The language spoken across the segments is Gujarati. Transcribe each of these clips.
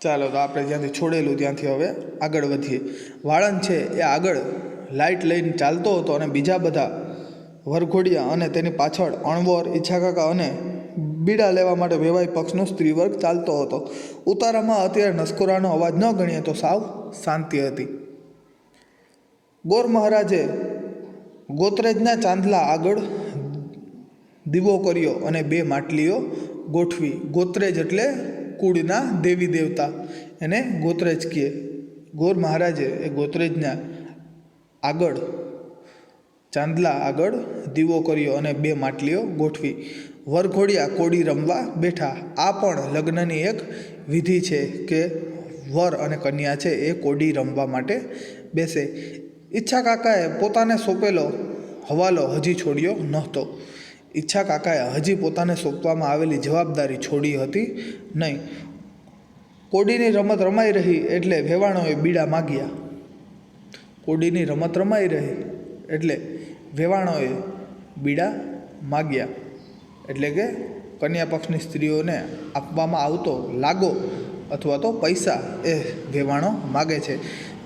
ચાલો તો આપણે જ્યાંથી છોડેલું ત્યાંથી હવે આગળ વધીએ. વાળંદ છે એ આગળ લાઇટ લઈને ચાલતો હતો અને બીજા બધા વરઘોડિયા અને તેની પાછળ અણવર, ઈચ્છાકાકા અને બીડા લેવા માટે વેવાઈ પક્ષનો સ્ત્રીવર્ગ ચાલતો હતો. ઉતારામાં અત્યારે નસકોરાનો અવાજ ન ગણીએ તો સાવ શાંતિ હતી. ગોર મહારાજે ગોત્રેજના ચાંદલા આગળ દીવો કર્યો અને 2 માટલીઓ ગોઠવી. ગોત્રેજ એટલે કુળના દેવી દેવતા, એને ગોત્રેજ કહે. ગોર મહારાજે એ ગોત્રેજના આગળ ચાંદલા આગળ દીવો કર્યો અને 2 માટલીઓ ગોઠવી. વરઘોડિયા કોડી રમવા બેઠા. આ પણ લગ્નની એક વિધિ છે કે વર અને કન્યા છે એ કોડી રમવા માટે બેસે. ઈચ્છા કાકાએ પોતાને સોંપેલો હવાલો હજી છોડ્યો નહોતો. ઈચ્છા કાકાએ હજી પોતાને સોંપવામાં આવેલી જવાબદારી છોડી હતી નહીં. કોડીની રમત રમાઈ રહી એટલે વેવાણોએ બીડા માગ્યા. કોડીની રમત રમાઈ રહી એટલે વેવાણોએ બીડા માગ્યા. એટલે કે કન્યા પક્ષની સ્ત્રીઓને આપવામાં આવતો લાગો અથવા તો પૈસા એ વેવાણો માગે છે.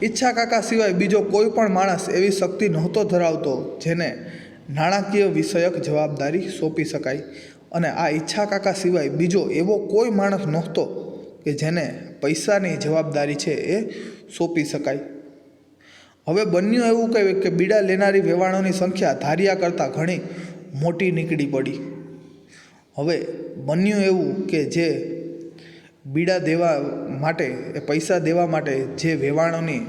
ઈચ્છા કાકા સિવાય બીજો કોઈ પણ માણસ એવી શક્તિ નહોતો ધરાવતો જેને નાણાકીય વિષયક જવાબદારી સોંપી શકાય. અને આ ઈચ્છા કાકા સિવાય બીજો એવો કોઈ માણસ નહોતો કે જેને પૈસાની જવાબદારી છે એ સોંપી શકાય. હવે બન્યું એવું કહ્યું કે બીડા લેનારી વેવાણોની સંખ્યા ધાર્યા કરતાં ઘણી મોટી નીકળી પડી. હવે બન્યું એવું કે જે બીડા દેવા માટે એ પૈસા દેવા માટે જે વેવાણોની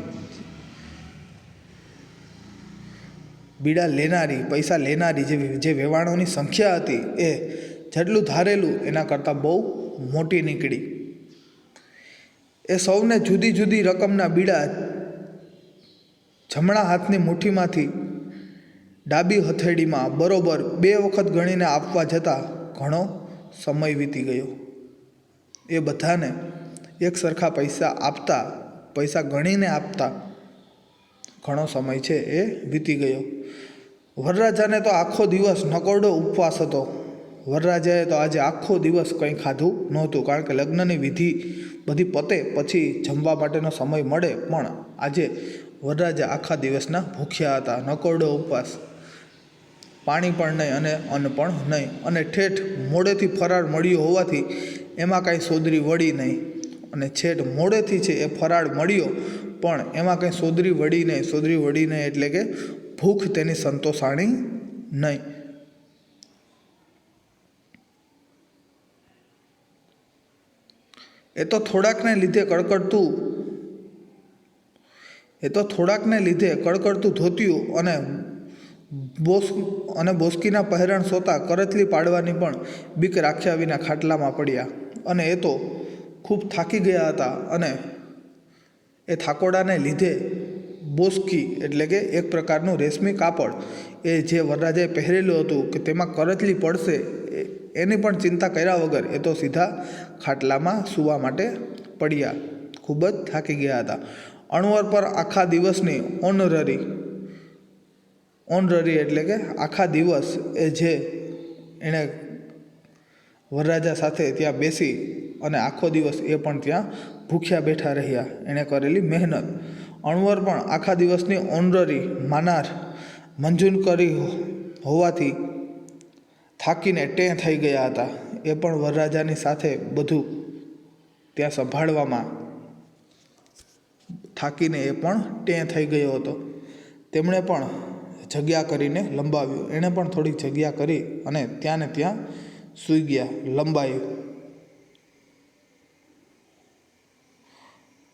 બીડા લેનારી પૈસા લેનારી જે વેવાણોની સંખ્યા હતી એ જેટલું ધારેલું એના કરતાં બહુ મોટી નીકળી. એ સૌને જુદી જુદી રકમના બીડા જમણા હાથની મુઠ્ઠીમાંથી ડાબી હથેળીમાં બરોબર 2 વખત ગણીને આપવા જતાં ઘણો સમય વીતી ગયો. એ બધાને એક સરખા પૈસા ગણીને આપતા ઘણો સમય છે એ વીતી ગયો. વરરાજાને તો આખો દિવસ નકોરડો ઉપવાસ હતો. વરરાજાએ તો આજે આખો દિવસ કંઈ ખાધું નહોતું, કારણ કે લગ્નની વિધિ બધી પતે પછી જમવા માટેનો સમય મળે. પણ આજે વરરાજા આખા દિવસના ભૂખ્યા હતા, નકોરડો ઉપવાસ. પાણી પણ નહીં અને અન્ન પણ નહીં. અને ઠેઠ મોડેથી ફરાળ મળ્યો હોવાથી એમાં કાંઈ સોદરી વળી નહીં. અને છેટ મોડેથી છે એ ફરાળ મળ્યો પણ એમાં કંઈ સોદરી વળી નહીં એટલે કે ભૂખ તેની સંતોષાણી નહીં. એ તો થોડાકને લીધે કડકડતું ધોતિયું અને બોસકીના પહેરણ સોતા કરચલી પાડવાની પણ બીક રાખ્યા વિના ખાટલામાં પડ્યા. અને એ તો ખૂબ થાકી ગયા હતા. અને એ થાકોડાને લીધે બોસકી એટલે કે એક પ્રકારનું રેશમી કાપડ એ જે વરરાજાએ પહેરેલું હતું કે તેમાં કરચલી પડશે એની પણ ચિંતા કર્યા વગર એ તો સીધા ખાટલામાં સૂવા માટે પડ્યા. ખૂબ જ થાકી ગયા હતા. અણવર પર આખા દિવસની ઓનરરી એટલે કે આખા દિવસ એ જે એણે વરરાજા સાથે ત્યાં બેસી અને આખો દિવસ એ પણ ત્યાં ભૂખ્યા બેઠા રહ્યા, એણે કરેલી મહેનત. અણવર પણ આખા દિવસની ઓનરરી માનાર મંજૂર કરી હોવાથી થાકીને ટેં થઈ ગયા હતા. એ પણ વરરાજાની સાથે બધું ત્યાં સંભાળવામાં થાકીને એ પણ ટેં થઈ ગયો હતો. તેમણે પણ જગ્યા કરીને લંબાવ્યું. એણે પણ થોડીક જગ્યા કરી અને ત્યાં ને ત્યાં સૂઈ ગયા, લંબાયું.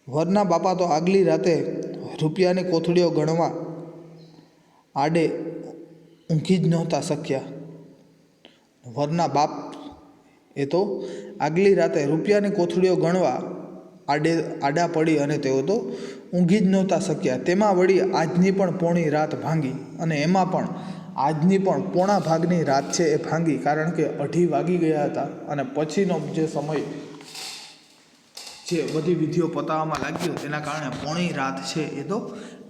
વરના બાપા તો આગલી રાતે રૂપિયાની કોથળીઓ ગણવા આડે ઊંઘી જ નહોતા શક્યા. વરના બાપ એ તો આગલી રાતે રૂપિયાની કોથળીઓ ગણવા આડા પડી અને તેઓ તો ઊંઘી જ નહોતા શક્યા. તેમાં વળી આજની પણ પોણી રાત ભાંગી. અને એમાં પણ આજની પણ પોણા ભાગની રાત છે એ ભાંગી, કારણ કે 2:30 વાગી ગયા હતા. અને પછીનો જે સમય જે બધી વિધિઓ પતાવવામાં લાગ્યો તેના કારણે પોણી રાત છે એ તો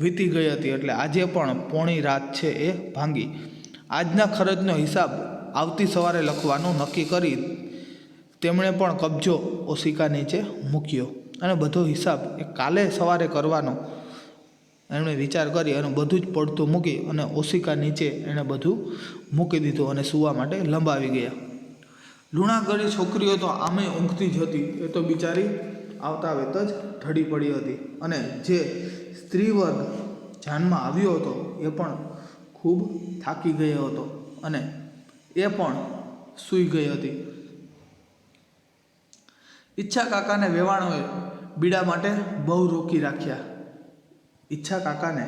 વીતી ગઈ હતી. એટલે આજે પણ પોણી રાત છે એ ભાંગી. આજના ખર્ચનો હિસાબ આવતી સવારે લખવાનું નક્કી કરી તેમણે પણ કબજો ઓશિકા નીચે મૂક્યો. અને બધો હિસાબ એ કાલે સવારે કરવાનો એમણે વિચાર કરી અને બધું જ પડતું મૂકી અને ઓશિકા નીચે એણે બધું મૂકી દીધું અને સૂવા માટે લંબાવી ગયા. લુણાગરી છોકરીઓ તો આમે ઊંઘતી જ હતી. એ તો બિચારી આવતા વેત જ ઢળી પડી હતી. અને જે સ્ત્રી વર્ગ જાનમાં આવ્યો હતો એ પણ ખૂબ થાકી ગયો હતો અને એ પણ સૂઈ ગઈ હતી. ઈચ્છા કાકાને વેવાણોએ બીડા માટે બહુ રોકી રાખ્યા. ઈચ્છા કાકાને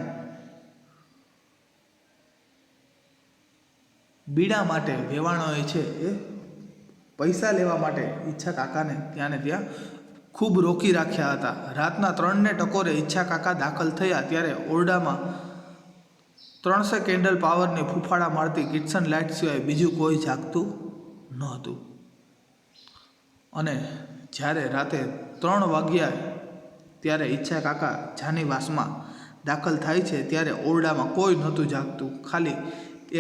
બીડા માટે વેવાણોએ છે એ પૈસા લેવા માટે ઈચ્છા કાકાને ત્યાં ને ત્યાં ખૂબ રોકી રાખ્યા હતા. રાતના 3 ટકોરે ઈચ્છા કાકા દાખલ થયા ત્યારે ઓરડામાં 300 કેન્ડલ પાવરની ફૂફાડા મારતી કિટસન લાઇટ સિવાય બીજું કોઈ જાગતું નહોતું. અને જ્યારે રાતે 3 વાગ્યા ત્યારે ઈચ્છા કાકા જાનીવાસમાં દાખલ થાય છે ત્યારે ઓરડામાં કોઈ નહોતું જાગતું. ખાલી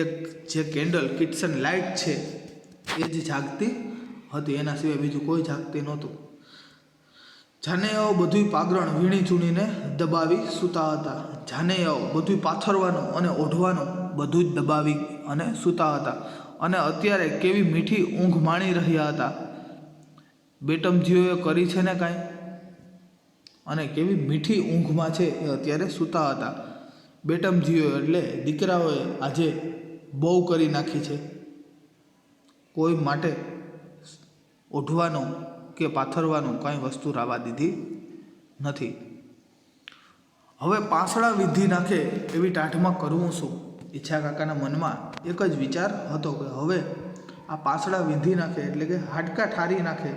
એક જે કેન્ડલ કિટસન લાઇટ છે એ જ જાગતી હતી. એના સિવાય બીજું કોઈ જાગતી નહોતું. જાનૈયાઓ બધું પાગરણ વીણી ચૂણીને દબાવી સૂતા હતા. જાનૈયાઓ બધું પાથરવાનું અને ઓઢવાનું બધું જ દબાવી અને સૂતા હતા. અને અત્યારે કેવી મીઠી ઊંઘ માણી રહ્યા હતા. બેટમજીઓએ કરી છે ને કાંઈ, અને કેવી મીઠી ઊંઘમાં છે એ અત્યારે સૂતા હતા. બેટમજીઓ એટલે દીકરાઓએ આજે બહુ કરી નાખી છે. કોઈ માટે ઓઢવાનું કે પાથરવાનું કાંઈ વસ્તુ રાવા દીધી નથી. હવે પાંસળા વિધી નાખે એવી ટાઢમાં કરવું શું? ઈચ્છા કાકાના મનમાં એક જ વિચાર હતો કે હવે આ પાંસળા વિધી નાખે એટલે કે હાડકાં ઠારી નાખે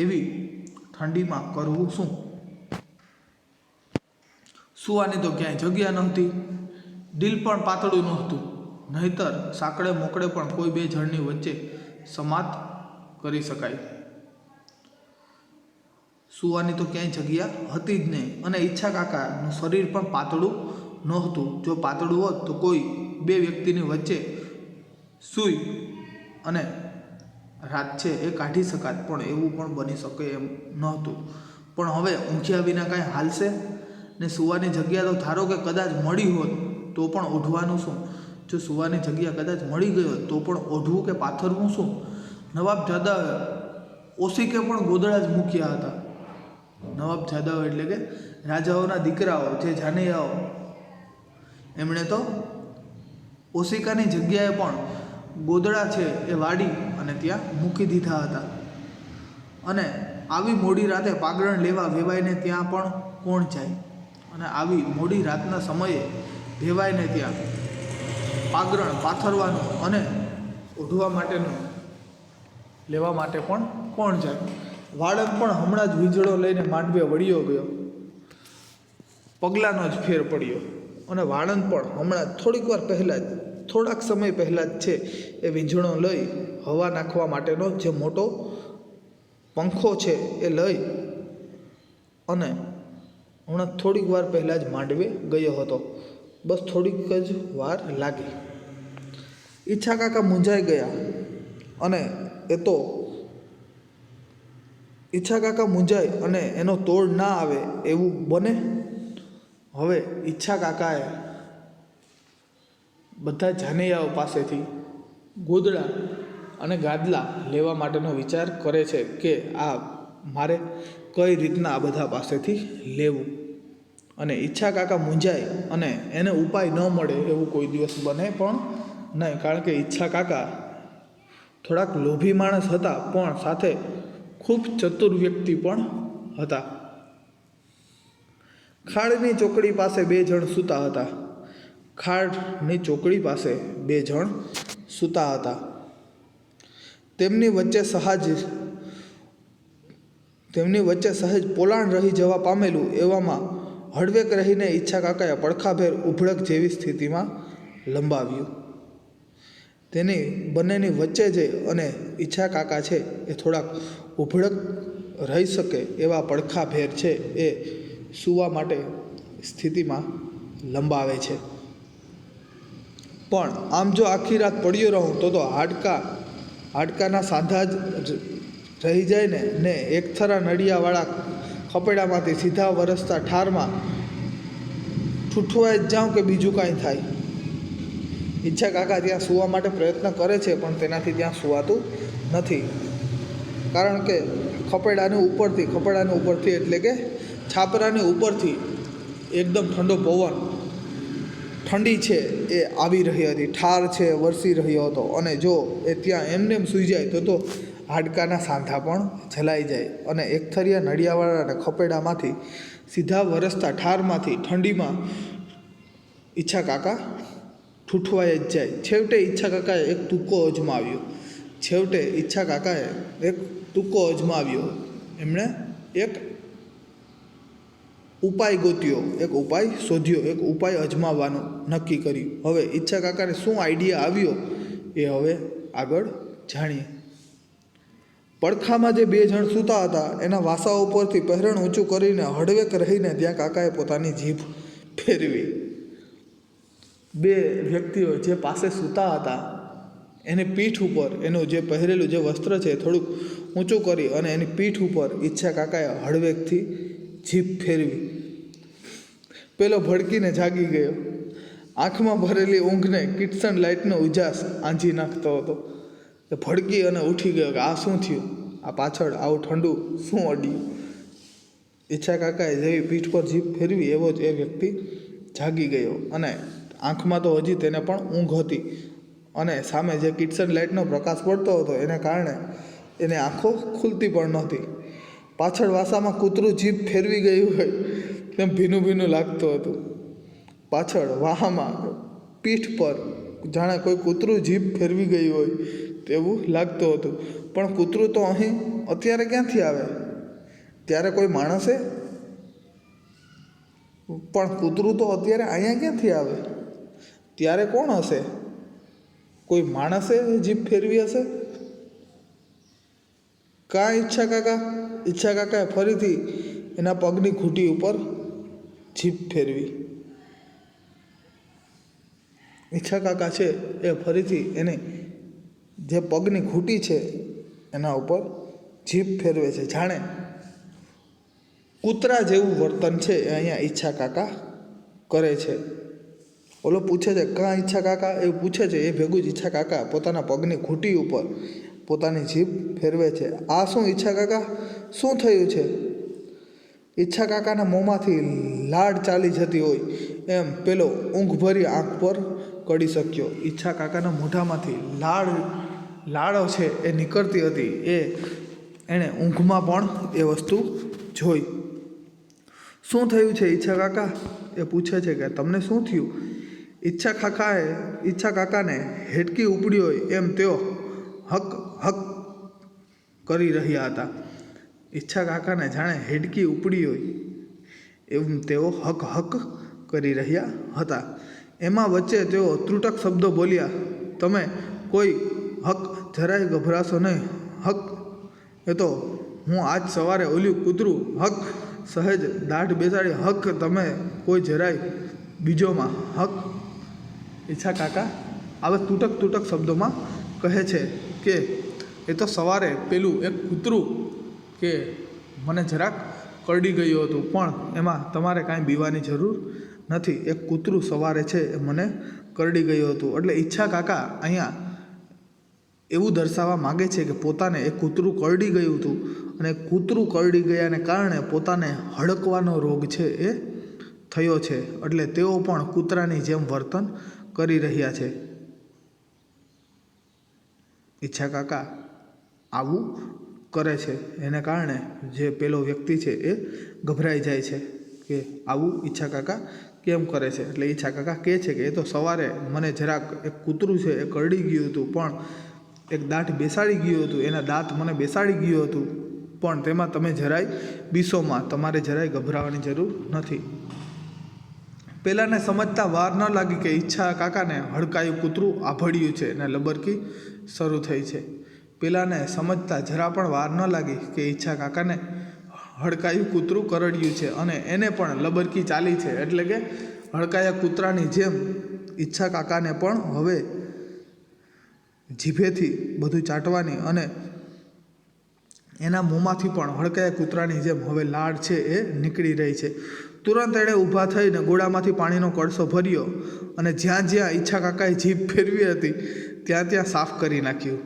એવી ઠંડીમાં કરવું શું? સૂવાની તો ક્યાંય જગ્યા નહોતી. દિલ પણ પાતળું નહોતું. નહીતર સાંકડે મોકળે પણ કોઈ બે જણની વચ્ચે સમાત કરી શકાય. સૂવાની તો ક્યાંય જગ્યા હતી જ નહીં. અને ઈચ્છા કાકાનું શરીર પણ પાતળું નહોતું. જો પાતળું હોત તો કોઈ બે વ્યક્તિની વચ્ચે સૂઈ અને રાત છે એ કાઢી શકાત, પણ એવું પણ બની શકે એમ નહોતું. પણ હવે ઊંઘ્યા વિના કાંઈ હાલશે ને? સૂવાની જગ્યા તો ધારો કે કદાચ મળી હોત તો પણ ઓઢવાનું શું? જો સૂવાની જગ્યા કદાચ મળી ગઈ હોત તો પણ ઓઢવું કે પાથરવું શું? નવાબજાદાએ ઓશિકે પણ ગોદડા જ મૂક્યા હતા. નવાબજાદાઓ એટલે કે રાજાઓના દીકરાઓ જે જાનૈયાઓ, એમણે તો ઓશિકાની જગ્યાએ પણ ગોદડા છે એ વાડી અને ત્યાં મૂકી દીધા હતા. અને આવી મોડી રાતે પાગરણ લેવા વેવાઈને ત્યાં પણ કોણ જાય? અને આવી મોડી રાતના સમયે વેવાઈને ત્યાં પાગરણ પાથરવાનું અને ઓઢવા માટેનું લેવા માટે પણ કોણ જાય? વાળંદ પણ હમણાં જ વીજળો લઈને માંડવે વળ્યો ગયો. પગલાંનો જ ફેર પડ્યો. અને વાળંદ પણ હમણાં થોડાક સમય પહેલાં જ છે એ વીંઝણો લઈ હવા નાખવા માટેનો જે મોટો પંખો છે એ લઈ અને હમણાં થોડીક વાર પહેલાં જ માંડવે ગયો હતો. બસ થોડીક જ વાર લાગી. ઈચ્છા કાકા મૂંઝાઈ ગયા. અને ઈચ્છા કાકા મૂંઝાય અને એનો તોડ ના આવે એવું બને. હવે ઈચ્છા કાકાએ બધા જાનૈયાઓ પાસેથી ગોદડા અને ગાદલા લેવા માટેનો વિચાર કરે છે કે આ મારે કઈ રીતના આ બધા પાસેથી લેવું. અને ઈચ્છા કાકા મૂંઝાય અને એને ઉપાય ન મળે એવું કોઈ દિવસ બને પણ નહીં. કારણ કે ઈચ્છા કાકા થોડાક લોભી માણસ હતા, પણ સાથે ખૂબ ચતુર વ્યક્તિ પણ હતા. ખાડની ચોકડી પાસે બે જણ સૂતા હતા. ખાડની ચોકડી પાસે બે જણ સૂતા હતા. તેમની વચ્ચે સહેજ પોલાણ રહી જવા પામેલું એવામાં હળવેક રહીને ઈચ્છા કાકાએ પડખાભેર ઉભળક જેવી સ્થિતિમાં લંબાવ્યું. તેની બંનેની વચ્ચે જઈ અને ઈચ્છા કાકા છે એ થોડાક ઉભળક રહી શકે એવા પડખાભેર છે એ સૂવા માટે સ્થિતિમાં લંબાવે છે. પણ આમ જો આખી રાત પડ્યો રહું તો હાડકાના સાંધા જ રહી જાય ને એકથરા નળિયાવાળા ખપેડામાંથી સીધા વરસતા ઠારમાં ઠૂઠવાઈ જ જાઉં કે બીજું કાંઈ થાય. ઈચ્છા કાકા ત્યાં સૂવા માટે પ્રયત્ન કરે છે, પણ તેનાથી ત્યાં સૂવાતું નથી. કારણ કે ખપેડાની ઉપરથી એટલે કે છાપરાની ઉપરથી એકદમ ઠંડો પવન, ઠંડી છે એ આવી રહી હતી. ઠાર છે વરસી રહ્યો હતો, અને જો એ ત્યાં એમને એમ સૂઈ જાય તો હાડકાના સાંધા પણ જલાઈ જાય. અને એકથરિયા નળિયાવાળાના ખપેડામાંથી સીધા વરસતા ઠારમાંથી ઠંડીમાં ઈચ્છા કાકા ઠૂઠવાઈ જ જાય. છેવટે ઈચ્છા કાકાએ એક તુક્કો અજમાવ્યો. એમણે એક ઉપાય ગોત્યો, એક ઉપાય શોધ્યો, એક ઉપાય અજમાવવાનું નક્કી કર્યું. હવે ઈચ્છા કાકાને શું આઈડિયા આવ્યો એ હવે આગળ જાણીએ. પડખામાં જે 2 જણ સૂતા હતા એના વાસા ઉપરથી પહેરણ ઊંચું કરીને હળવેક રહીને ત્યાં કાકાએ પોતાની જીભ ફેરવી. 2 વ્યક્તિઓ જે પાસે સૂતા હતા એની પીઠ ઉપર એનું જે પહેરેલું જે વસ્ત્ર છે થોડુંક ઊંચું કરી અને એની પીઠ ઉપર ઈચ્છા કાકાએ હળવેકથી જીભ ફેરવી. પેલો ભડકીને જાગી ગયો. આંખમાં ભરેલી ઊંઘને કિટસન લાઇટનો ઉજાસ આંજી નાખતો હતો. એ ભડકી અને ઉઠી ગયો કે આ શું થયું, આ પાછળ આવું ઠંડુ શું અડ્યું. ઈચ્છા કાકાએ જેવી પીઠ પર જીભ ફેરવી એવો જ એ વ્યક્તિ જાગી ગયો. અને આંખમાં તો હજી તેને પણ ઊંઘ હતી, અને સામે જે કિટસન લાઇટનો પ્રકાશ પડતો હતો એને કારણે એને આંખો ખુલતી પણ નહોતી. પાછળ વાસામાં કૂતરું જીભ ફેરવી ગયું હોય તેમ ભીનું ભીનું લાગતું હતું. પાછળ વાહામાં પીઠ પર જાણે કોઈ કૂતરું જીભ ફેરવી ગયું હોય તેવું લાગતું હતું. પણ કૂતરું તો અહીં અત્યારે ક્યાંથી આવે? ત્યારે કોઈ માણસે પણ કૂતરું તો અત્યારે અહીંયા ક્યાંથી આવે? ત્યારે કોણ હશે? કોઈ માણસે જીભ ફેરવી હશે? કાં ઈચ્છા કાકાએ ફરીથી એના પગની ઘૂંટી ઉપર જીભ ફેરવી. ઈચ્છા કાકા છે એ ફરીથી એને જે પગની ઘૂંટી છે એના ઉપર જીભ ફેરવે છે. જાણે કૂતરા જેવું વર્તન છે એ અહીંયા ઈચ્છા કાકા કરે છે. ઓલો પૂછે છે કાં ઈચ્છા કાકા, એવું પૂછે છે એ ભેગું જ ઈચ્છા કાકા પોતાના પગની ઘૂંટી ઉપર પોતાની જીભ ફેરવે છે. આ શું ઈચ્છા કાકા, શું થયું છે? ઈચ્છા કાકાના મોંમાંથી લાળ ચાલી જતી હોય એમ પેલો ઊંઘભરી આંખ પર કડી શક્યો. ઈચ્છા કાકાના મોઢામાંથી લાળો છે એ નીકળતી હતી. એણે ઊંઘમાં પણ એ વસ્તુ જોઈ. શું થયું છે ઈચ્છા કાકા, એ પૂછે છે કે તમને શું થયું? ઈચ્છા કાકાને હેડકી ઉપડી હોય એમ તેઓ હક હક કરી રહ્યા હતા. ઈચ્છા કાકાને જાણે હેડકી ઉપડી હોય એમ તેઓ હક હક કરી રહ્યા હતા. એમાં વચ્ચે તેઓ ત્રુટક શબ્દો બોલ્યા. તમે કોઈ હક, જરાય ગભરાશો નહીં. હક, એ તો હું આજ સવારે ઓલ્યું કૂતરું હક સહેજ દાઢ બેસાડી. હક, તમે કોઈ જરાય બીજોમાં હક. ઈચ્છા કાકા આવા તૂટક શબ્દોમાં કહે છે કે એ તો સવારે પેલું એક કૂતરું કે મને જરાક કરડી ગયું હતું, પણ એમાં તમારે કાંઈ બીવાની જરૂર નથી. એક કૂતરું સવારે છે એ મને કરડી ગયું હતું. એટલે ઈચ્છા કાકા અહીંયા એવું દર્શાવવા માગે છે કે પોતાને એક કૂતરું કરડી ગયું હતું, અને કૂતરું કરડી ગયાને કારણે પોતાને હડકવાનો રોગ છે એ થયો છે. એટલે તેઓ પણ કૂતરાની જેમ વર્તન કરી રહ્યા છે. ઈચ્છા કાકા આવું કરે છે, એને કારણે જે પેલો વ્યક્તિ છે એ ગભરાઈ જાય છે કે આવું ઈચ્છા કાકા કેમ કરે છે. એટલે ઈચ્છા કાકા કહે છે કે એ તો સવારે મને જરાક એક કૂતરું છે એ કરડી ગયું હતું, પણ એક દાંત બેસાડી ગયું હતું, એના દાંત મને બેસાડી ગયું હતું, પણ તેમાં તમે જરાય બીસોમાં, તમારે જરાય ગભરાવાની જરૂર નથી. પેલાને સમજતા વાર ન લાગી કે ઈચ્છા કાકાને હડકાયું કૂતરું આભળ્યું છે અને લબરકી શરૂ થઈ છે. પેલાને સમજતા જરા પણ વાર ન લાગી કે ઈચ્છા કાકાને હડકાયું કૂતરું કરડ્યું છે અને એને પણ લબરકી ચાલી છે. એટલે કે હડકાયા કૂતરાની જેમ ઈચ્છા કાકાને પણ હવે જીભેથી બધું ચાટવાની અને એના મોંમાંથી પણ હડકાયા કૂતરાની જેમ હવે લાળ છે એ નીકળી રહી છે. તુરંત એણે ઊભા થઈને ગોળામાંથી પાણીનો કળશો ભર્યો અને જ્યાં જ્યાં ઈચ્છા કાકાએ જીભ ફેરવી હતી ત્યાં ત્યાં સાફ કરી નાખ્યું.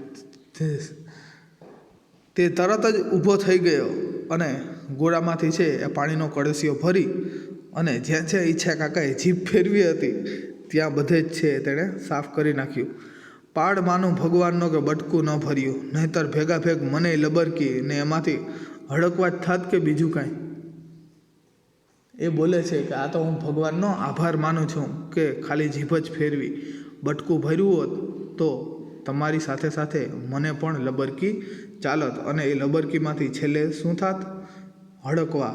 તે તરત જ ઊભો થઈ ગયો અને ગોળામાંથી છે એ પાણીનો કળશિયો ભરી અને જ્યાં જ્યાં ઈચ્છા કાકાએ જીભ ફેરવી હતી ત્યાં બધે જ છે તેણે સાફ કરી નાખ્યું. પાડ માનું ભગવાનનો કે બટકું ન ભર્યું, નહીંતર ભેગા ભેગ મને લબરકી ને એમાંથી હડકવા જ થાત કે બીજું કાંઈ. એ બોલે છે કે આ તો હું ભગવાનનો આભાર માનું છું કે ખાલી જીભ જ ફેરવી, બટકું ભર્યું હોત તો તમારી સાથે સાથે મને પણ લબરકી ચાલત અને એ લબરકીમાંથી છેલ્લે શું થાત? હડકવા.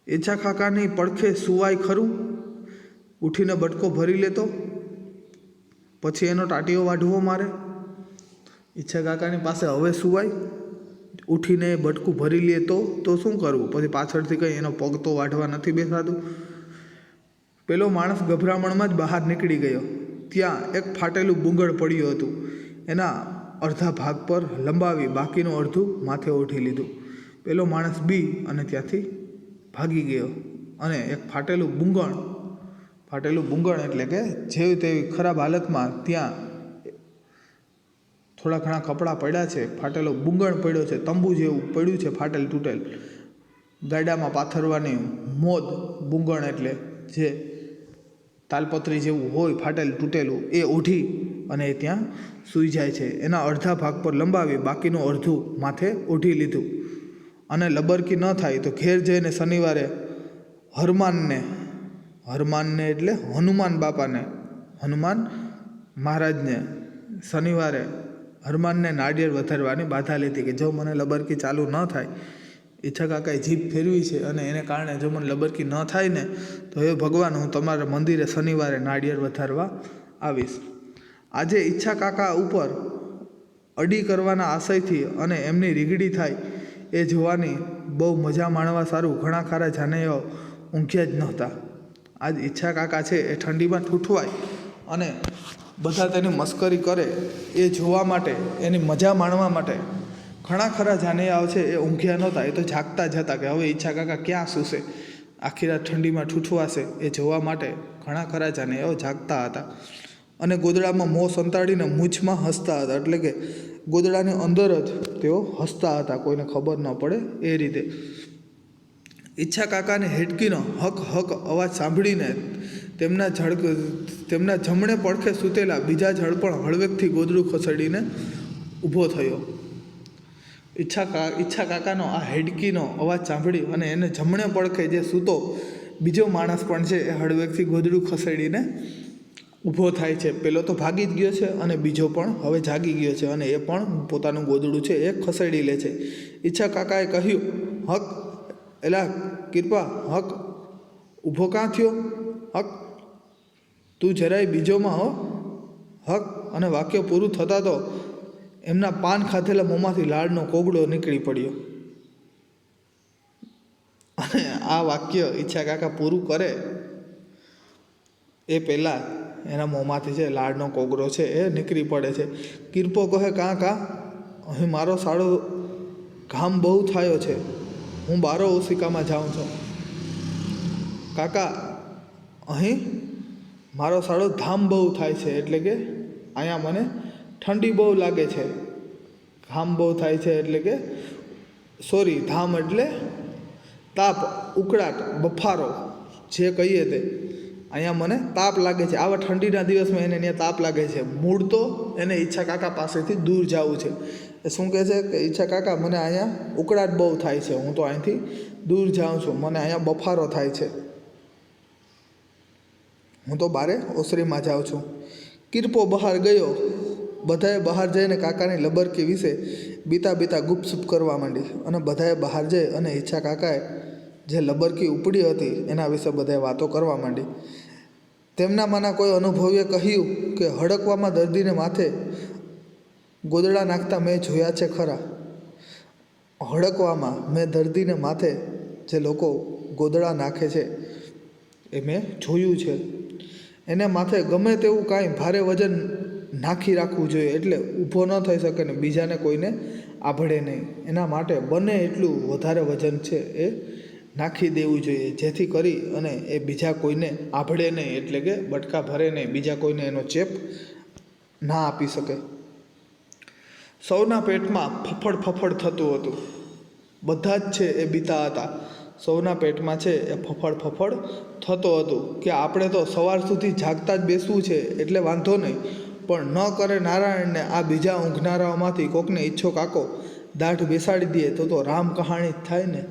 ઈચ્છા કાકાની પડખે સુવાય ખરું? ઉઠીને બટકો ભરી લેતો, પછી એનો ટાટીઓ વાઢવો મારે? ઈચ્છા કાકાની પાસે હવે સુવાય? ઉઠીને બટકું ભરી લે તો શું કરવું? પછી પાછળથી કંઈ એનો પગ તો વાઢવા નથી બેસાતું. પેલો માણસ ગભરામણમાં જ બહાર નીકળી ગયો. ત્યાં એક ફાટેલું બુંગળ પડ્યું હતું. એના અડધા ભાગ પર લંબાવી બાકીનું અડધું માથે ઓઢી લીધું. પેલો માણસ બી અને ત્યાંથી ભાગી ગયો અને એક ફાટેલું બુંગણ એટલે કે જેવી તેવી ખરાબ હાલતમાં ત્યાં થોડા ઘણા કપડાં પડ્યા છે, ફાટેલો બુંગણ પડ્યો છે, તંબુ જેવું પડ્યું છે, ફાટેલ તૂટેલ, ગાડામાં પાથરવાની મોદ બુંગણ એટલે જે તાલપત્રી જેવું હોય ફાટેલ તૂટેલું, એ ઓઢી અને એ ત્યાં સૂઈ જાય છે. એના અડધા ભાગ પર લંબાવી બાકીનું અડધું માથે ઓઢી લીધું અને લબરકી ન થાય તો ઘેર જઈને શનિવારે હનુમાનને એટલે હનુમાન બાપાને, હનુમાન મહારાજને શનિવારે હનુમાનને નાળિયેર વધારવાની બાધા લીધી કે જો મને લબરકી ચાલુ ન થાય, ઈચ્છા કાકાએ જીભ ફેરવી છે અને એને કારણે જો મને લબરકી ન થાય ને તો હે ભગવાન, હું તમારા મંદિરે શનિવારે નાળિયેર વધારવા આવીશ. આજે ઈચ્છા કાકા ઉપર અડી કરવાના આશયથી અને એમની રીગડી થાય એ જોવાની બહુ મજા માણવા સારું ઘણા ખરા જાનૈયાઓ ઊંઘ્યા જ નહોતા. આજ ઈચ્છા કાકા છે એ ઠંડીમાં ઠૂઠવાય અને બધા તેની મસ્કરી કરે એ જોવા માટે, એની મજા માણવા માટે ઘણા ખરા જાનૈયાઓ છે એ ઊંઘ્યા નહોતા. એ તો જાગતા જ હતા કે હવે ઈચ્છા કાકા ક્યાં સૂશે, આખી રાત ઠંડીમાં ઠૂઠવાશે એ જોવા માટે ઘણા ખરા જાનૈયાઓ જાગતા હતા અને ગોદડામાં મોં સંતાડીને મૂછમાં હસતા હતા. એટલે કે ગોદડાની અંદર જ તેઓ હસતા હતા, કોઈને ખબર ન પડે એ રીતે. ઈચ્છા કાકાની હેડકીનો હક હક અવાજ સાંભળીને તેમના જમણે પડખે સૂતેલા બીજા ઝડપણ હળવેકથી ગોદડું ખસેડીને ઊભો થયો. ઈચ્છા કાકાનો આ હેડકીનો અવાજ સાંભળી અને એને જમણે પડખે જે સૂતો બીજો માણસ પણ છે એ હળવેકથી ગોદડું ખસેડીને ઊભો થાય છે. પેલો તો ભાગી જ ગયો છે અને બીજો પણ હવે જાગી ગયો છે અને એ પણ પોતાનું ગોદડું છે એ ખસેડી લે છે. ઈચ્છા કાકાએ કહ્યું, હક એલા કૃપા, હક ઊભો કાં થયો? હક તું જરાય બીજોમાં હો, હક. અને વાક્ય પૂરું થતાં તો એમના પાન ખાધેલા મોંમાંથી લાળનો કોગળો નીકળી પડ્યો. અને આ વાક્ય ઈચ્છા કાકા પૂરું કરે એ પહેલાં એના મોંમાંથી છે લાળનો કોગળો છે એ નીકળી પડે છે. કિરપો કહે, કાં અહીં મારો સાળો ઘામ બહુ થયો છે, હું બારો ઓશિકામાં જાઉં છું. કાકા, અહીં મારો સાળો ધામ બહુ થાય છે, એટલે કે અહીંયા મને ઠંડી બહુ લાગે છે. ઘામ બહુ થાય છે એટલે કે સોરી, ધામ એટલે તાપ, ઉકળાટ, બફારો જે કહીએ તે. અહીંયા મને તાપ લાગે છે, આવા ઠંડીના દિવસમાં એને ત્યાં તાપ લાગે છે. મૂળ તો એને ઈચ્છા કાકા પાસેથી દૂર જવું છે. એ શું કહે છે કે ઈચ્છા કાકા, મને અહીંયા ઉકળાટ બહુ થાય છે, હું તો અહીંથી દૂર જાઉં છું, મને અહીંયા બફારો થાય છે, હું તો બારે ઓસરીમાં જાઉં છું. કિરપો બહાર ગયો. બધાએ બહાર જઈને કાકાની લબરકી વિશે બીતા ગુપસુપ કરવા માંડી અને બધાએ બહાર જઈ અને ઈચ્છા કાકાએ જે લબરકી ઉપડી હતી એના વિશે બધાએ વાતો કરવા માંડી. તેમનામાંના કોઈ અનુભવીએ કહ્યું કે હડકવામાં દર્દીને માથે ગોદડા નાખતા મેં જોયા છે ખરા. હડકવામાં મેં દર્દીને માથે જે લોકો ગોદડા નાખે છે એ મેં જોયું છે. એને માથે ગમે તેવું કાંઈ ભારે વજન નાખી રાખવું જોઈએ એટલે ઊભો ન થઈ શકે ને બીજાને કોઈને આભળે નહીં. એના માટે બને એટલું વધારે વજન છે એ નાખી દેવું જોઈએ, જેથી કરી અને એ બીજા કોઈને આભળે નહીં, એટલે કે બટકા ભરે નહીં, બીજા કોઈને એનો ચેપ ના આપી શકે. સૌના પેટમાં ફફડ ફફડ થતું હતું. બધા જ છે એ બીતા હતા. સૌના પેટમાં છે એ ફફડ ફફડ થતો હતું કે આપણે તો સવાર સુધી જાગતા જ બેસવું છે એટલે વાંધો નહીં, પણ ન કરે નારાયણને આ બીજા ઊંઘનારાઓમાંથી કોકને ઈચ્છો કાકો દાઢ બેસાડી દે તો રામ કહાણી જ થાય ને.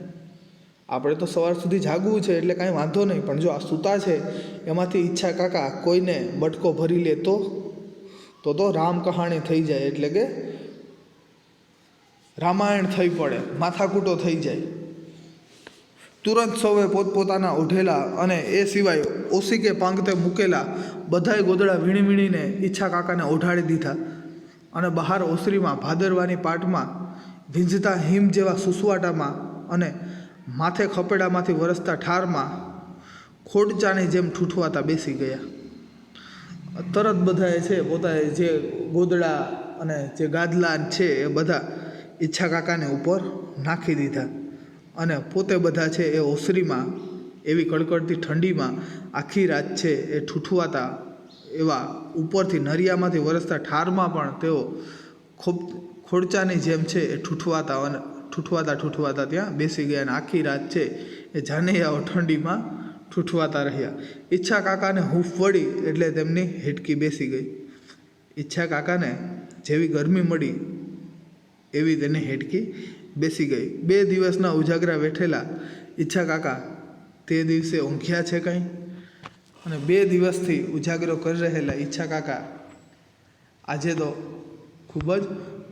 આપણે તો સવાર સુધી જાગવું છે એટલે કાંઈ વાંધો નહીં, પણ જો આ સૂતા છે એમાંથી ઈચ્છા કાકા કોઈને બટકો ભરી લે તો રામ કહાણી થઈ જાય, એટલે કે રામાયણ થઈ પડે, માથાકૂટો થઈ જાય. તુરંત સૌએ પોતપોતાના ઓઢેલા અને એ સિવાય ઓસીકે પાંગતે મૂકેલા બધાય ગોદડા વીણી વીણીને ઈચ્છા કાકાને ઓઢાડી દીધા અને બહાર ઓસરીમાં ભાદરવાની પાટમાં ભીંજતા હિમ જેવા સુસવાટામાં અને માથે ખપેડામાંથી વરસતા ઠારમાં ખોડચાની જેમ ઠૂઠવાતા બેસી ગયા. તરત બધાએ છે પોતાએ જે ગોદડા અને જે ગાદલા છે એ બધા ઈચ્છા કાકાને ઉપર નાખી દીધા અને પોતે બધા છે એ ઓસરીમાં એવી કડકડતી ઠંડીમાં આખી રાત છે એ ઠૂઠવાતા એવા ઉપરથી નરિયામાંથી વરસતા ઠારમાં પણ તેઓ ખોડચાની જેમ છે એ ઠૂઠવાતા ત્યાં બેસી ગયા અને આખી રાત છે એ જાનૈયાઓ ઠંડીમાં ઠૂઠવાતા રહ્યા. ઈચ્છા કાકાને હૂંફ વળી એટલે તેમની હેડકી બેસી ગઈ. ઈચ્છા કાકાને જેવી ગરમી મળી એવી તેને હેડકી બેસી ગઈ. 2 દિવસના ઉજાગરા વેઠેલા ઈચ્છા કાકા તે દિવસે ઊંઘ્યા છે કંઈ? અને 2 દિવસથી ઉજાગરો કરી રહેલા ઈચ્છા કાકા આજે તો ખૂબ જ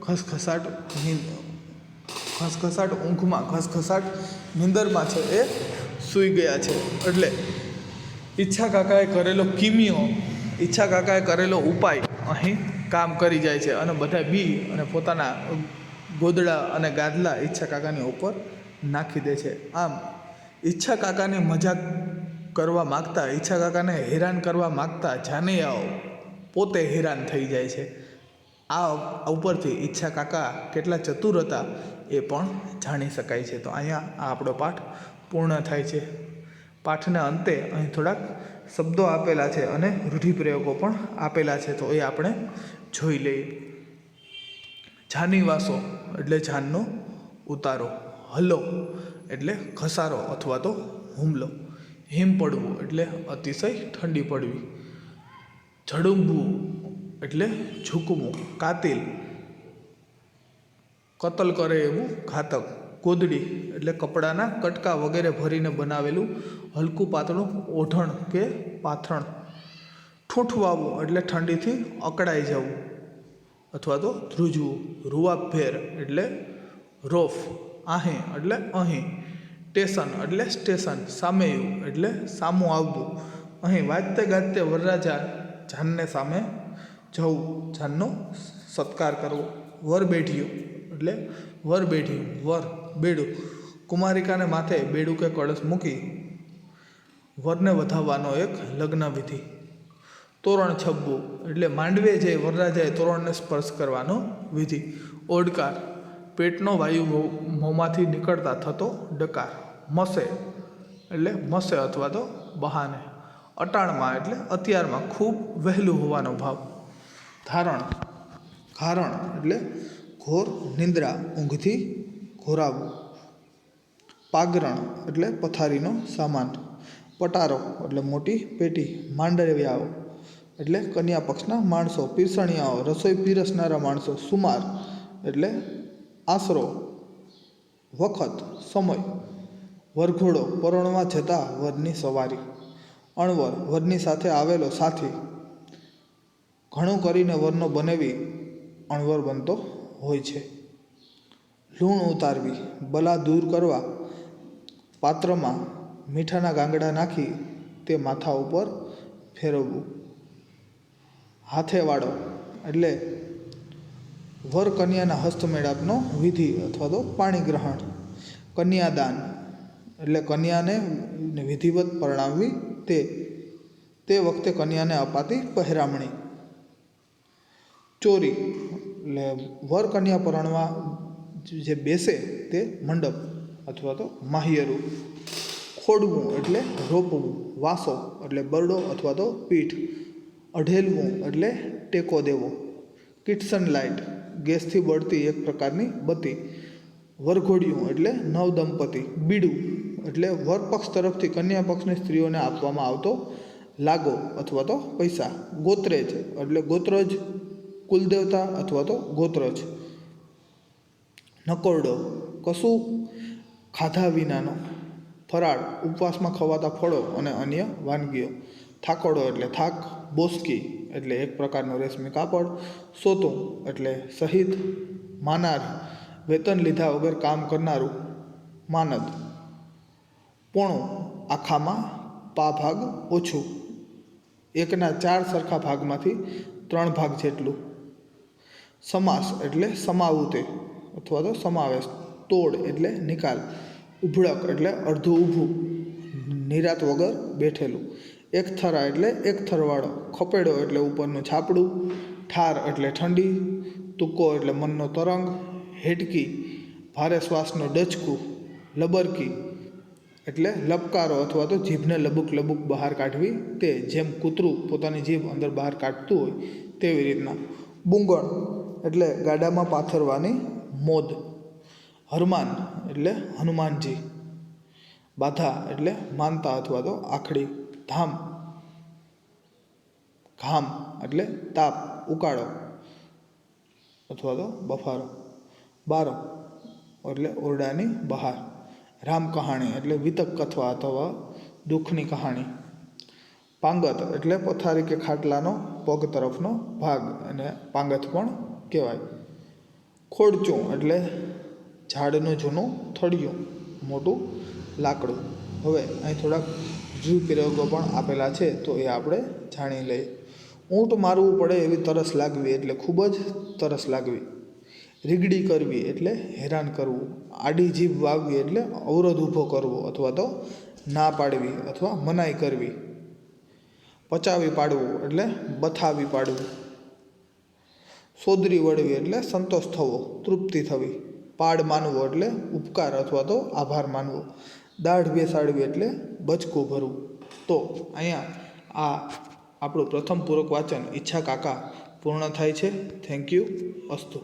ખસખસાટ ઊંઘમાં ખસખસાટ નીંદરમાં છે એ સૂઈ ગયા છે. એટલે ઈચ્છા કાકાએ કરેલો કિમિયો, ઈચ્છા કાકાએ કરેલો ઉપાય અહીં કામ કરી જાય છે અને બધા બી અને પોતાના ગોદડા અને ગાદલા ઈચ્છા કાકાની ઉપર નાખી દે છે. આમ ઈચ્છા કાકાની મજાક કરવા માગતા, ઈચ્છા કાકાને હેરાન કરવા માગતા જાનૈયાઓ પોતે હેરાન થઈ જાય છે. આ ઉપરથી ઈચ્છા કાકા કેટલા ચતુર હતા એ પણ જાણી શકાય છે. તો અહીંયા આ આપણો પાઠ પૂર્ણ થાય છે. પાઠના અંતે અહીં થોડાક શબ્દો આપેલા છે અને રૂઢિપ્રયોગો પણ આપેલા છે, તો એ આપણે જોઈ લઈએ. જાનીવાસો એટલે જાનનો ઉતારો, હલો એટલે ઘસારો અથવા તો હુમલો, હિમ પડવું એટલે અતિશય ઠંડી પડવી, ઝડુંબવું એટલે ઝૂકવું, કાતિલ કતલ કરે એવું ઘાતક, ગોદડી એટલે કપડાના કટકા વગેરે ભરીને બનાવેલું હલકું પાતળું ઓઢણ કે પાથરણ, ઠૂંઠવાવું એટલે ઠંડીથી અકળાઈ જવું અથવા તો ધ્રુજવું, રૂવાભેર એટલે રોફ, અહીં એટલે અહીં, ટેશન એટલે સ્ટેશન, સામેયું એટલે સામું આવવું. અહીં વાજતે ગાજતે વરરાજા જાનને સામે જવું, જાનનો સત્કાર કરવો. વરબેઢિયું એટલે વરબેઢિયું, વર બેડું, કુમારિકાને માથે બેડું કે કળશ મૂકી વરને વધાવવાનો એક લગ્ન વિધિ. તોરણ છબવું એટલે માંડવે જે વરરાજાએ તોરણને સ્પર્શ કરવાનો વિધિ. ઓડકાર પેટનો વાયુ મોંમાંથી નીકળતા થતો ડકાર. મસે એટલે મસે અથવા તો બહાને. અટાણમાં એટલે અત્યારમાં ખૂબ વહેલું હોવાનો ભાવ. ધારણ ઘારણ એટલે ઘોર નિંદ્રા, ઊંઘથી ઘોરાવું. પાગરણ એટલે પથારીનો સામાન. પટારો એટલે મોટી પેટી. માંડવ્યાઓ એટલે કન્યા પક્ષના માણસો, પીરસણિયાઓ રસોઈ પીરસનારા માણસો. સુમાર એટલે આશરો, વખત, સમય. વરઘોડો પરણવા જતા વરની સવારી. અણવર વરની સાથે આવેલો સાથી. ઘણું કરીને વરનો બનેવી અણવર બનતો હોય છે. લૂણ ઉતારવી બલા દૂર કરવા પાત્રમાં મીઠાના ગાંગડા નાખી તે માથા ઉપર ફેરવવું. હાથેવાળો એટલે વર કન્યાના હસ્તમેળાપનો વિધિ અથવા તો પાણી ગ્રહણ. કન્યાદાન એટલે કન્યાને વિધિવત પરણાવવી તે વખતે કન્યાને અપાતી પહેરામણી. ચોરી એટલે વર કન્યા પરણવા જે બેસે તે મંડપ અથવા તો માહિયરું. ખોડવું એટલે રોપવું. વાસો એટલે બરડો અથવા તો પીઠ. અઢેલવું એટલે ટેકો દેવો. કિટસન લાઇટ ગેસથી બળતી એક પ્રકારની બત્તી. વરઘોડિયું એટલે નવદંપતિ. બીડું એટલે વરપક્ષ તરફથી કન્યા પક્ષની સ્ત્રીઓને આપવામાં આવતો લાગો અથવા તો પૈસા. ગોત્રેજ એટલે ગોત્રજ કુલદેવતા અથવા તો ગોત્રજ. નકોરડો કશું ખાધા વિનાનો. ફરાળ ઉપવાસમાં ખવાતા ફળો અને અન્ય વાનગીઓ. થાકોડો એટલે થાક. બોસકી એટલે એક પ્રકારનું રેશમી કાપડ. સોતું એટલે શહીદ. માનાર વેતન લીધા વગર કામ કરનારું. માનદ પોણું આખામાં પા ભાગ ઓછું. એકના 4 સરખા ભાગમાંથી 3 ભાગ જેટલું. સમાસ એટલે સમાવું તે અથવા તો સમાવેશ. તોડ એટલે નિકાલ. ઉભળક એટલે અડધું ઊભું નિરાત વગર બેઠેલું. એક થરા એટલે એક થરવાળો. ખપેડો એટલે ઉપરનું છાપડું. ઠાર એટલે ઠંડી. તુક્કો એટલે મનનો તરંગ. હેડકી ભારે શ્વાસનો ડચકું. લબરકી એટલે લપકારો અથવા તો જીભને લબુક લબુક બહાર કાઢવી તે, જેમ કૂતરું પોતાની જીભ અંદર બહાર કાઢતું હોય તેવી રીતના. બુંગણ એટલે ગાડામાં પાથરવાની મોદ. હરમાન એટલે હનુમાનજી. બાધા એટલે માનતા અથવા તો આખડી. ધામ ઘામ એટલે તાપ ઉકાળો અથવા તો બફારો. બારો એટલે ઓરડાની બહાર. રામ કહાણી એટલે વિતક કથા અથવા દુઃખની કહાણી. પાંગત એટલે પથારી કે ખાટલાનો પગ તરફનો ભાગ અને પાંગત પણ કહેવાય. ખોડચું એટલે ઝાડનું જૂનું થળિયું, મોટું લાકડું. હવે અહીં થોડાક પ્રયોગો પણ આપેલા છે તો એ આપણે જાણી લઈએ. ઊંટ મારવું પડે એવી તરસ લાગવી એટલે ખૂબ જ તરસ લાગવી. રીગડી કરવી એટલે હેરાન કરવું. આડી જીભ વાવવી એટલે અવરોધ ઊભો કરવો અથવા તો ના પાડવી અથવા મનાઈ કરવી. પચાવી પાડવું એટલે બથાવી પાડવું. સોદરી વળવી એટલે સંતોષ થવો, તૃપ્તિ થવી. પાડ માનવો એટલે ઉપકાર અથવા તો આભાર માનવો. દાઢ બેસાડવી એટલે બચકું ભરવું. તો અહીંયા આ આપણું પ્રથમ પૂરક વાચન ઈચ્છા કાકા પૂર્ણ થાય છે. Thank you. અસ્તુ.